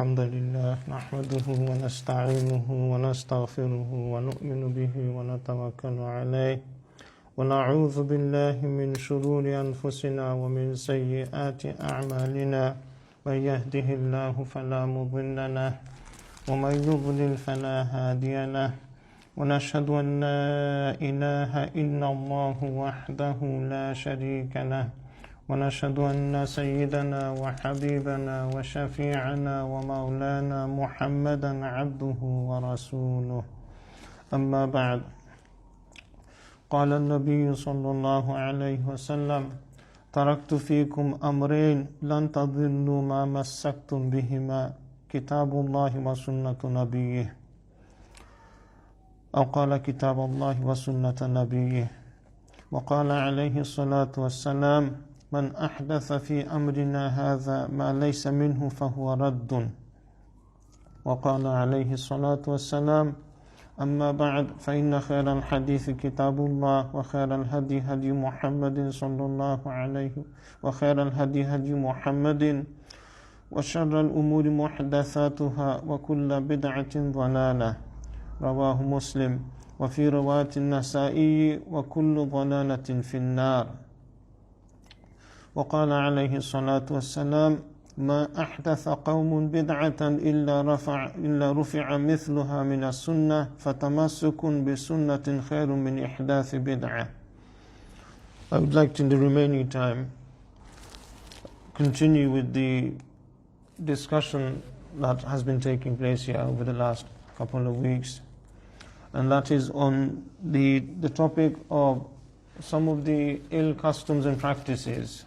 الحمد لله نحمده ونستعينه ونستغفره ونؤمن به ونتوكل عليه ونعوذ بالله من شرور أنفسنا ومن سيئات أعمالنا من يهده الله فلا مضل له ومن يضلل فلا هادي له ونشهد أن لا إله إلا الله وحده لا شريك له ونشهد أن سيدنا وحبيبنا وشفيعنا ومولانا محمدا عبده ورسوله أما بعد قال النبي صلى الله عليه وسلم تركت فيكم أمرين لن تضلوا ما مسكتم بهما كتاب الله وسنة نبيه أو قال كتاب الله وسنة نبيه وقال عليه الصلاة والسلام من أحدث في أمرنا هذا ما ليس منه فهو رد وقال عليه الصلاة والسلام أما بعد فإن خير الحديث كتاب الله وخير الهدي هدي محمد صلى الله عليه وخير الهدي هدي محمد وشر الأمور محدثاتها وكل بدعة ضلالة رواه مسلم وفي رواية النسائي وكل ضلالة في النار وقال عليه الصلاة والسلام ما أحدث قوم بدعة إلا رفع مثلها من السنة فتمسك بسنة خير من إحداث بدعة. I would like to, in the remaining time, continue with the discussion that has been taking place here over the last couple of weeks, and that is on the topic of some of the ill customs and practices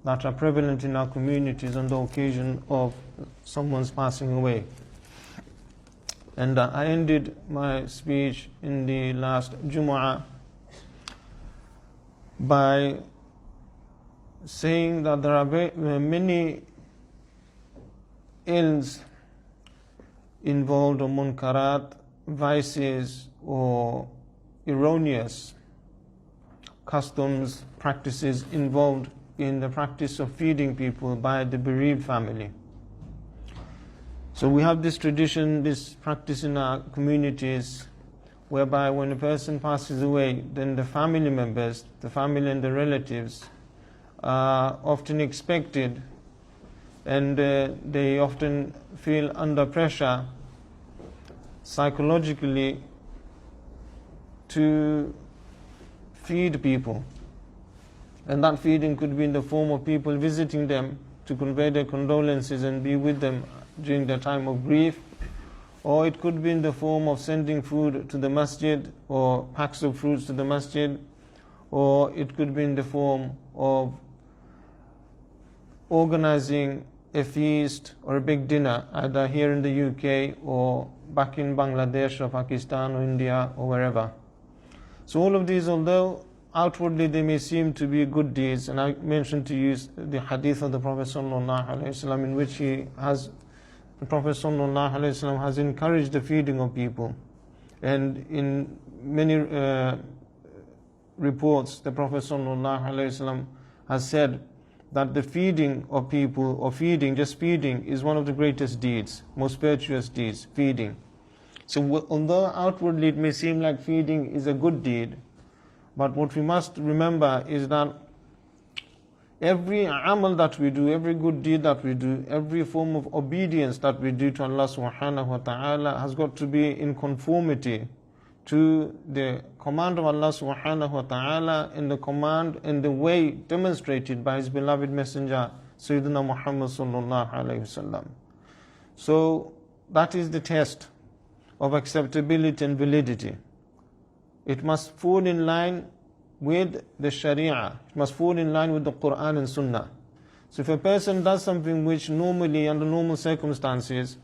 that are prevalent in our communities on the occasion of someone's passing away. And I ended my speech in the last Jumu'ah by saying that there are many ills involved, or munkarat, vices, or erroneous customs, practices involved in the practice of feeding people by the bereaved family. So we have this tradition, this practice in our communities, whereby when a person passes away, then the family members, the family and the relatives are often expected, and they often feel under pressure psychologically to feed people. And that feeding could be in the form of people visiting them to convey their condolences and be with them during their time of grief, or it could be in the form of sending food to the masjid or packs of fruits to the masjid, or it could be in the form of organizing a feast or a big dinner, either here in the UK or back in Bangladesh or Pakistan or India or wherever. So all of these, although outwardly they may seem to be good deeds, and I mentioned to you the hadith of the Prophet ﷺ, in which the Prophet ﷺ has encouraged the feeding of people. And in many reports, the Prophet ﷺ has said that the feeding of people, or feeding, just feeding, is one of the greatest deeds, most virtuous deeds, feeding. So although outwardly it may seem like feeding is a good deed, but what we must remember is that every amal that we do, every good deed that we do, every form of obedience that we do to Allah subhanahu wa ta'ala has got to be in conformity to the command of Allah subhanahu wa ta'ala, and the command and the way demonstrated by His beloved Messenger Sayyidina Muhammad sallallahu alayhi wasallam. So that is the test of acceptability and validity. It must fall in line with the Sharia. It must fall in line with the Quran and Sunnah. So if a person does something which normally, under normal circumstances,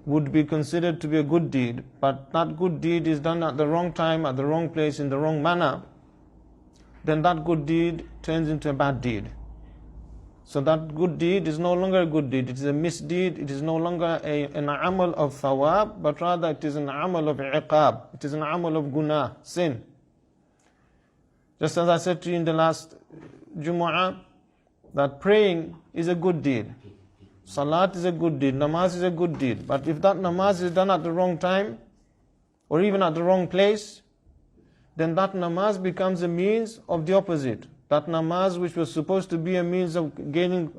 would be considered to be a good deed, but that good deed is done at the wrong time, at the wrong place, in the wrong manner, then that good deed turns into a bad deed. So that good deed is no longer a good deed. It is a misdeed. It is no longer an amal of thawab, but rather it is an amal of iqab. It is an amal of gunah, sin. Just as I said to you in the last Jumu'ah, that praying is a good deed. Salat is a good deed, namaz is a good deed. But if that namaz is done at the wrong time, or even at the wrong place, then that namaz becomes a means of the opposite. That namaz which was supposed to be a means of gaining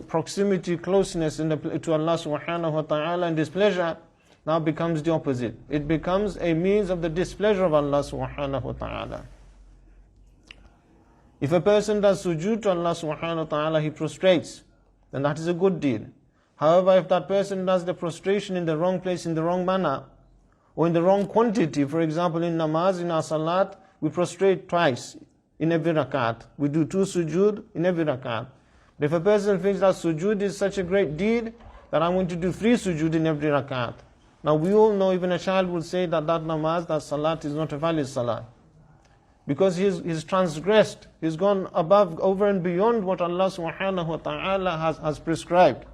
proximity, closeness to Allah subhanahu wa ta'ala and displeasure, now becomes the opposite. It becomes a means of the displeasure of Allah subhanahu wa ta'ala. If a person does sujood to Allah subhanahu wa ta'ala, he prostrates, then that is a good deed. However, if that person does the prostration in the wrong place, in the wrong manner, or in the wrong quantity, for example in namaz, in our salat, we prostrate twice in every rakat. We do 2 sujood in every rakat. But if a person thinks that sujood is such a great deed, that I'm going to do 3 sujood in every rakat. Now we all know, even a child will say that namaz, that salat is not a valid salat. Because he's transgressed, he's gone above, over and beyond what Allah subhanahu wa ta'ala has prescribed.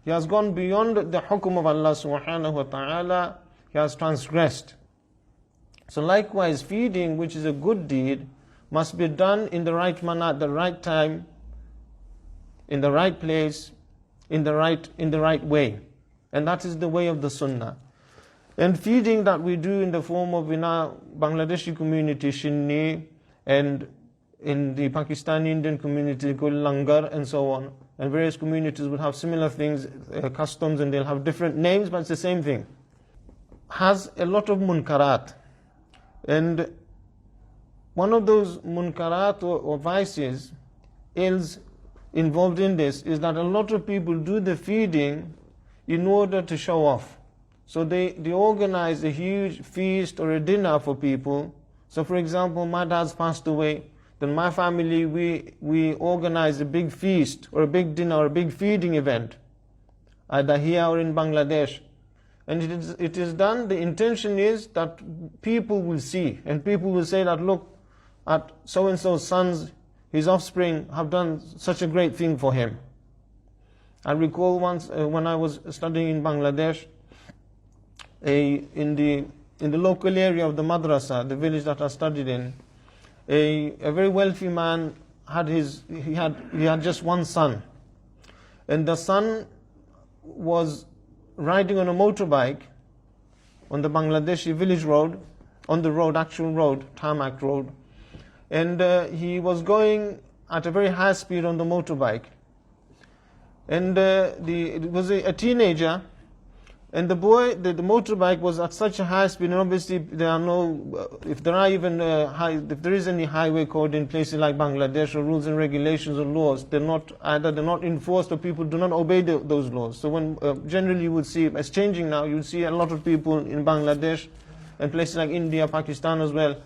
He has gone beyond the hukum of Allah subhanahu wa ta'ala, he has transgressed. So likewise, feeding, which is a good deed, must be done in the right manner, at the right time, in the right place, in the right way. And that is the way of the sunnah. And feeding that we do in the form of, in our Bangladeshi community, shinni, and in the Pakistani Indian community, kul langar, and so on. And various communities will have similar things, customs, and they'll have different names, but it's the same thing. Has a lot of munkarat. And one of those munkarat or vices, ills involved in this, is that a lot of people do the feeding in order to show off. So they organize a huge feast or a dinner for people. So for example, my dad's passed away, then my family, we organize a big feast or a big dinner or a big feeding event, either here or in Bangladesh. And it is done, the intention is that people will see, and people will say that, look, at so-and-so's sons, his offspring have done such a great thing for him. I recall once when I was studying in Bangladesh, in the local area of the madrasa, the village that I studied in, a very wealthy man had he had just one son, and the son was riding on a motorbike on the Bangladeshi village road, on the road, actual road, tarmac road, and he was going at a very high speed on the motorbike, and it was a teenager. And the motorbike was at such a high speed, and obviously there are no, if there is any highway code in places like Bangladesh, or rules and regulations or laws, they're not enforced, or people do not obey those laws. So when generally you would see, it's changing now, you would see a lot of people in Bangladesh and places like India, Pakistan as well,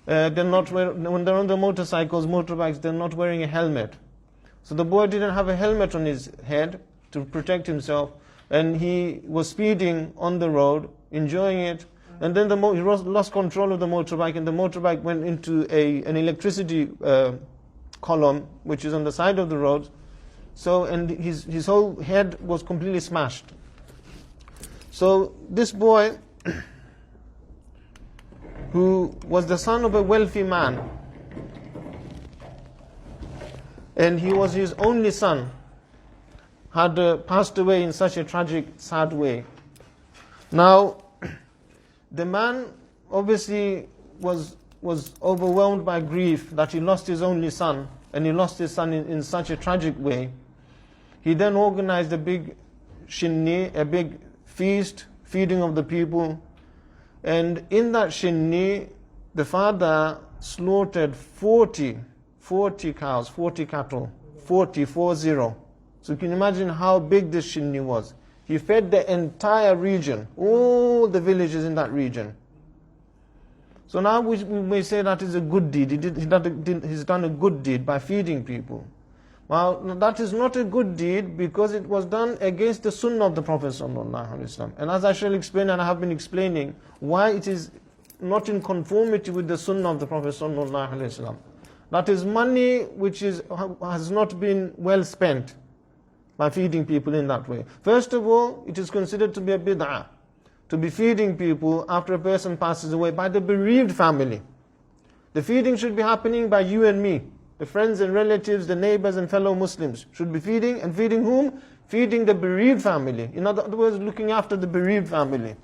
when they're on the motorbikes, they're not wearing a helmet. So the boy didn't have a helmet on his head to protect himself, and he was speeding on the road, enjoying it, and then he lost control of the motorbike, and the motorbike went into an electricity column, which is on the side of the road. So, and his whole head was completely smashed. So this boy, who was the son of a wealthy man, and he was his only son, had passed away in such a tragic, sad way. Now, the man obviously was overwhelmed by grief that he lost his only son, and he lost his son in such a tragic way. He then organized a big shinni, a big feast, feeding of the people, and in that shinni, the father slaughtered 40 cows, 40 cattle, 40. So you can imagine how big this shinni was. He fed the entire region, all the villages in that region. So now we may say that is a good deed. He's done a good deed by feeding people. Well, that is not a good deed because it was done against the sunnah of the Prophet ﷺ. And as I shall explain, and I have been explaining, why it is not in conformity with the sunnah of the Prophet ﷺ. That is money which has not been well spent by feeding people in that way. First of all, it is considered to be a bid'ah, to be feeding people after a person passes away by the bereaved family. The feeding should be happening by you and me. The friends and relatives, the neighbors and fellow Muslims should be feeding, and feeding whom? feeding the bereaved family. In other words, looking after the bereaved family.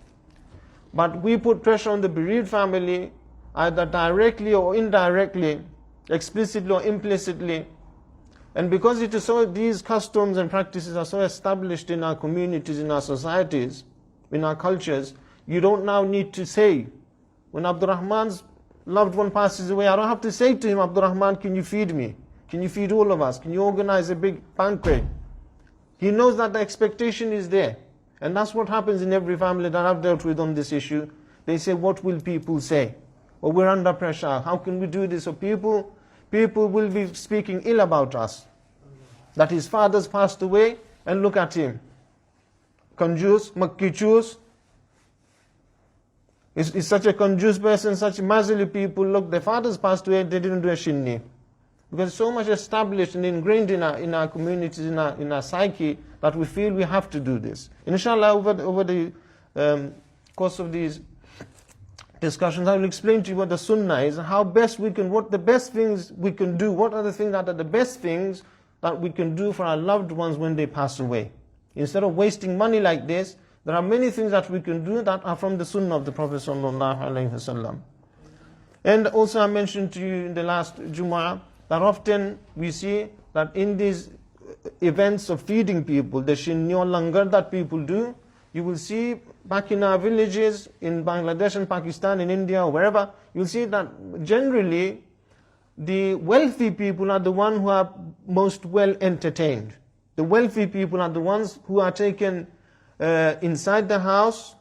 But we put pressure on the bereaved family, either directly or indirectly, explicitly or implicitly. And because it is so, these customs and practices are so established in our communities, in our societies, in our cultures, you don't now need to say, when Abdurrahman's loved one passes away, I don't have to say to him, Abdurrahman, can you feed me? Can you feed all of us? Can you organize a big banquet? He knows that the expectation is there. And that's what happens in every family that I've dealt with on this issue. They say, what will people say? Or we're under pressure. How can we do this? So people will be speaking ill about us. That his father's passed away, and look at him. Conjus, Makkichus. He's such a conjus person, such miserly people. Look, their father's passed away, they didn't do a shinni. Because it's so much established and ingrained in our communities, in our psyche, that we feel we have to do this. Inshallah, over the course of these discussions, I will explain to you what the sunnah is, and how best we can, what the best things we can do, what are the things that are the best things that we can do for our loved ones when they pass away. Instead of wasting money like this, there are many things that we can do that are from the sunnah of the Prophet sallallahu alaihi wasallam. And also I mentioned to you in the last Jumu'ah that often we see that in these events of feeding people, the shinni or langar that people do, you will see back in our villages, in Bangladesh and Pakistan, in India or wherever, you'll see that generally the wealthy people are the ones who are most well entertained. The wealthy people are the ones who are taken inside the house,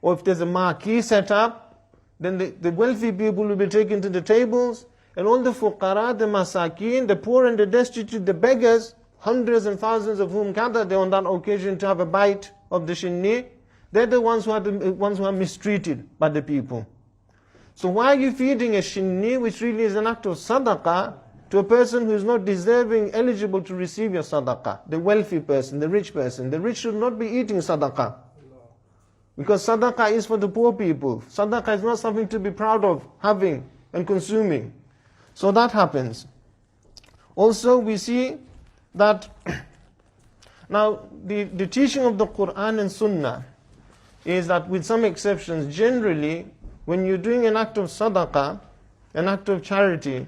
or if there's a marquee set up, then the wealthy people will be taken to the tables, and all the fuqara, the masakin, the poor and the destitute, the beggars, hundreds and thousands of whom gather there on that occasion to have a bite of the shinni, they're the ones who are mistreated by the people. So why are you feeding a shinni, which really is an act of sadaqah, to a person who is not deserving, eligible to receive your sadaqah? The wealthy person, the rich person. The rich should not be eating sadaqah. Because sadaqah is for the poor people. Sadaqah is not something to be proud of having and consuming. So that happens. Also we see that now the teaching of the Quran and Sunnah is that, with some exceptions, generally when you're doing an act of sadaqah, an act of charity,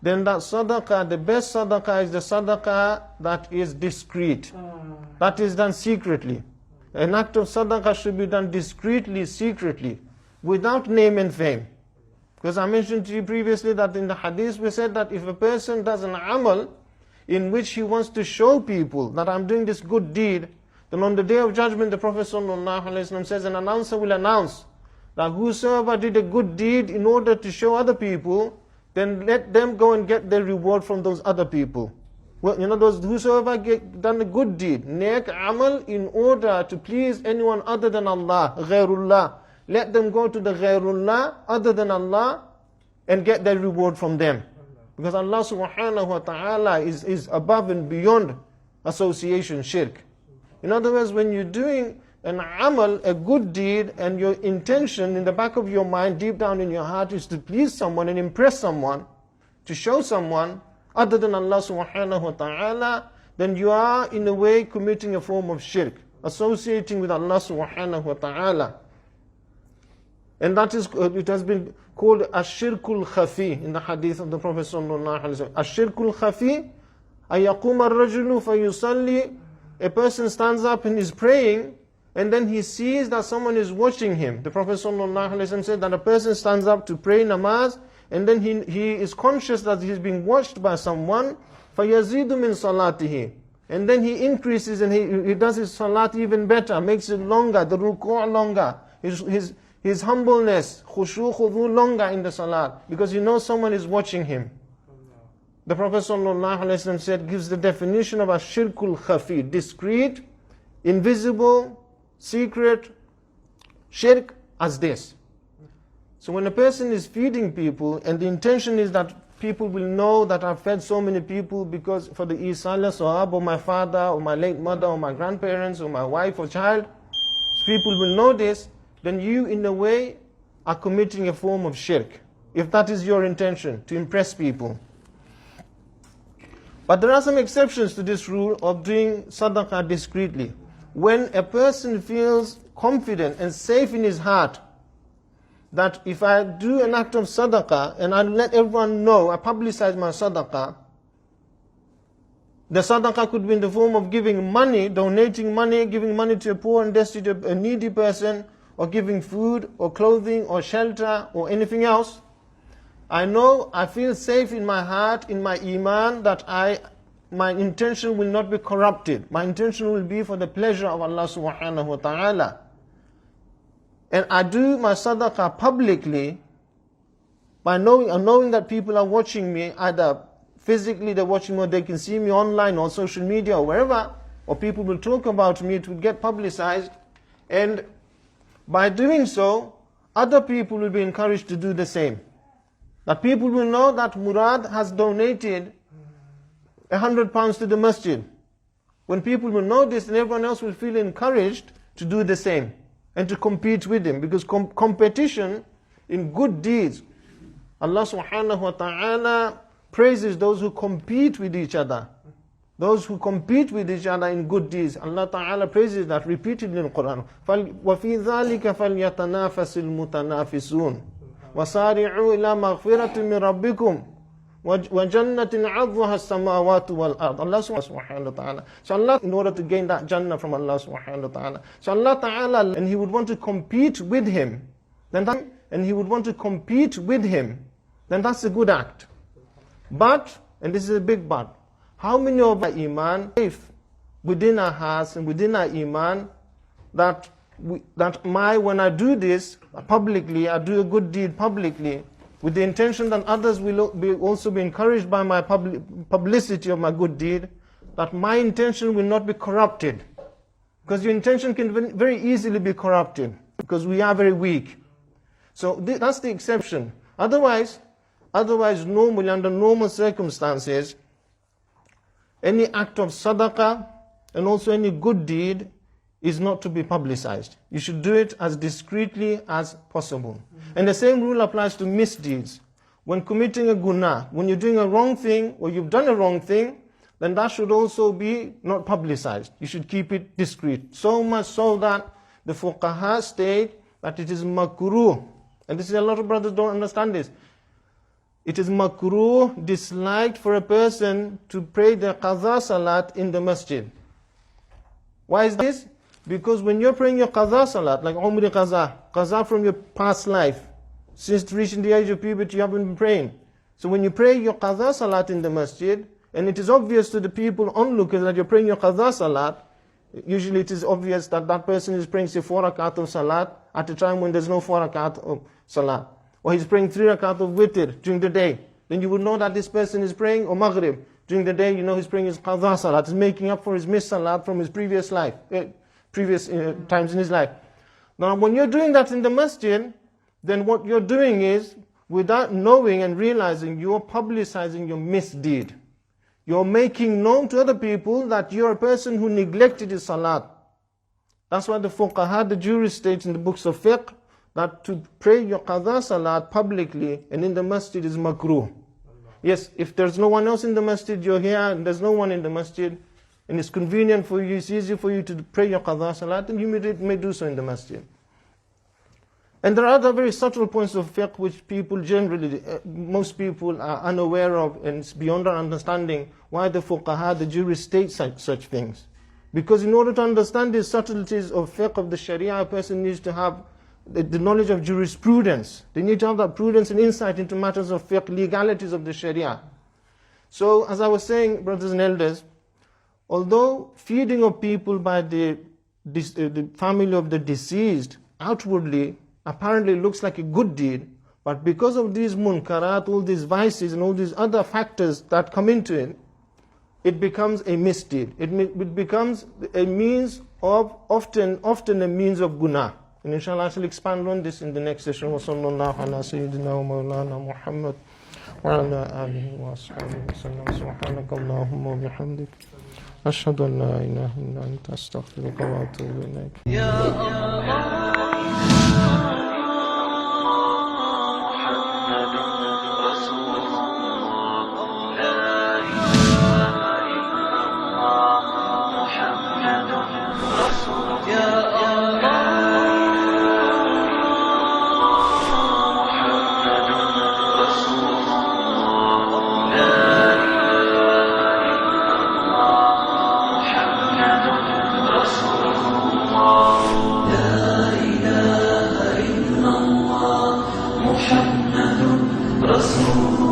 then that sadaqah, the best sadaqah is the sadaqah that is discreet. That is done secretly. An act of sadaqah should be done discreetly, secretly, without name and fame. Because I mentioned to you previously that in the hadith we said that if a person does an amal in which he wants to show people that I'm doing this good deed, then on the day of judgment the Prophet ﷺ says, an announcer will announce that whosoever did a good deed in order to show other people, then let them go and get their reward from those other people. Well, you know, those whosoever done a good deed, nek amal, in order to please anyone other than Allah, ghairullah, let them go to the ghairullah, other than Allah, and get their reward from them. Because Allah subhanahu wa ta'ala is above and beyond association, shirk. In other words, when you're doing an amal, a good deed, and your intention in the back of your mind, deep down in your heart, is to please someone and impress someone, to show someone other than Allah subhanahu wa ta'ala, then you are in a way committing a form of shirk, associating with Allah subhanahu wa ta'ala. And that is, it has been called ash-shirkul khafi in the hadith of the Prophet sallallahu alaihi wasallam. Ash-shirkul khafi, ayaqum ar-rajulu fayusalli, a person stands up and is praying, and then he sees that someone is watching him. The Prophet ﷺ said that a person stands up to pray namaz, and then he is conscious that he is being watched by someone. فَيَزِيدُ مِنْ صَلَاتِهِ, and then he increases and he does his salat even better, makes it longer, the ruku' longer, his humbleness, khushu' khudu' longer in the salat, because he knows someone is watching him. The Prophet ﷺ said, gives the definition of a shirkul khafi, discreet, invisible, secret shirk, as this. So when a person is feeding people, and the intention is that people will know that I've fed so many people because for the isala sahab, or my father, or my late mother, or my grandparents, or my wife or child, people will know this, then you in a way are committing a form of shirk, if that is your intention, to impress people. But there are some exceptions to this rule of doing sadaqah discreetly. When a person feels confident and safe in his heart that if I do an act of sadaqah and I let everyone know, I publicize my sadaqah, the sadaqah could be in the form of giving money, donating money, giving money to a poor and destitute, a needy person, or giving food or clothing or shelter or anything else. I know, I feel safe in my heart, in my iman, that my intention will not be corrupted. My intention will be for the pleasure of Allah subhanahu wa ta'ala. And I do my sadaqah publicly by knowing that people are watching me, either physically they're watching me, or they can see me online or social media or wherever, or people will talk about me, it will get publicized. And by doing so, other people will be encouraged to do the same. That people will know that Murad has donated £100 to the masjid. When people will know this, then everyone else will feel encouraged to do the same and to compete with him. Because competition in good deeds, Allah subhanahu wa ta'ala praises those who compete with each other. Those who compete with each other in good deeds. Allah ta'ala praises that repeatedly in the Quran. وَفِي ذَلِكَ فَلْيَتَنَافَسِ الْمُتَنَافِسُونَ وَسَارِعُوا إِلَى مَغْفِرَةٍ مِّن رَبِّكُمْ وَجَنَّةٍ عَرْضُهَا السَّمَاوَاتُ وَالْأَرْضُ. Allah subhanahu wa ta'ala. So Allah, in order to gain that Jannah from Allah subhanahu wa ta'ala. So Allah ta'ala, and He would want to compete with him, then that's a good act. But, and this is a big but, how many of our iman, if within our hearts and within our iman, when I do this publicly, I do a good deed publicly, with the intention that others will also be encouraged by my publicity of my good deed, that my intention will not be corrupted. Because your intention can very easily be corrupted, because we are very weak. So that's the exception. Otherwise, normally, under normal circumstances, any act of sadaqah and also any good deed is not to be publicized. You should do it as discreetly as possible. And the same rule applies to misdeeds. When committing a guna, when you're doing a wrong thing or you've done a wrong thing, then that should also be not publicized. You should keep it discreet. So much so that the fuqaha state that it is makruh. And this is, a lot of brothers don't understand this. It is makruh, disliked for a person to pray the qaza salat in the masjid. Why is this? Because when you're praying your qaza salat, like umri qaza from your past life, since reaching the age of puberty you haven't been praying. So when you pray your qaza salat in the masjid, and it is obvious to the people onlookers that you're praying your qaza salat, usually it is obvious that that person is praying say 4 rakat of salat at a time when there's no 4 rakat of salat. Or he's praying 3 rakat of witr during the day. Then you would know that this person is praying, or maghrib. During the day, you know he's praying his qaza salat. He's making up for his missed salat from his previous life, previous times in his life. Now when you're doing that in the masjid, then what you're doing is, without knowing and realizing, you're publicizing your misdeed. You're making known to other people that you're a person who neglected his salat. That's why the fuqaha, the jurists state in the books of fiqh, that to pray your qadha salat publicly and in the masjid is makruh. Yes, if there's no one else in the masjid, you're here and there's no one in the masjid, and it's convenient for you, it's easy for you to pray your qadha salat, and you may do so in the masjid. And there are other very subtle points of fiqh which people generally, most people are unaware of, and it's beyond our understanding why the fuqaha, the jurists state such things. Because in order to understand these subtleties of fiqh of the sharia, a person needs to have the knowledge of jurisprudence. They need to have that prudence and insight into matters of fiqh, legalities of the sharia. So, as I was saying, brothers and elders, although feeding of people by the family of the deceased outwardly apparently looks like a good deed, but because of these munkarat, all these vices and all these other factors that come into it, it becomes a misdeed. It becomes a means of, often a means of guna. And inshallah I shall expand on this in the next session. Wa sallallahu ala sayyidina wa Mawlana Muhammad wa ala alihi wa ashabihi wa sallam. Subhanaka Allahumma wa bihamdik. Ashhadu an la ilaha illa anta astaghfiruka wa atubu ilayk. Ya Allah. Rasulullah. محمد رسول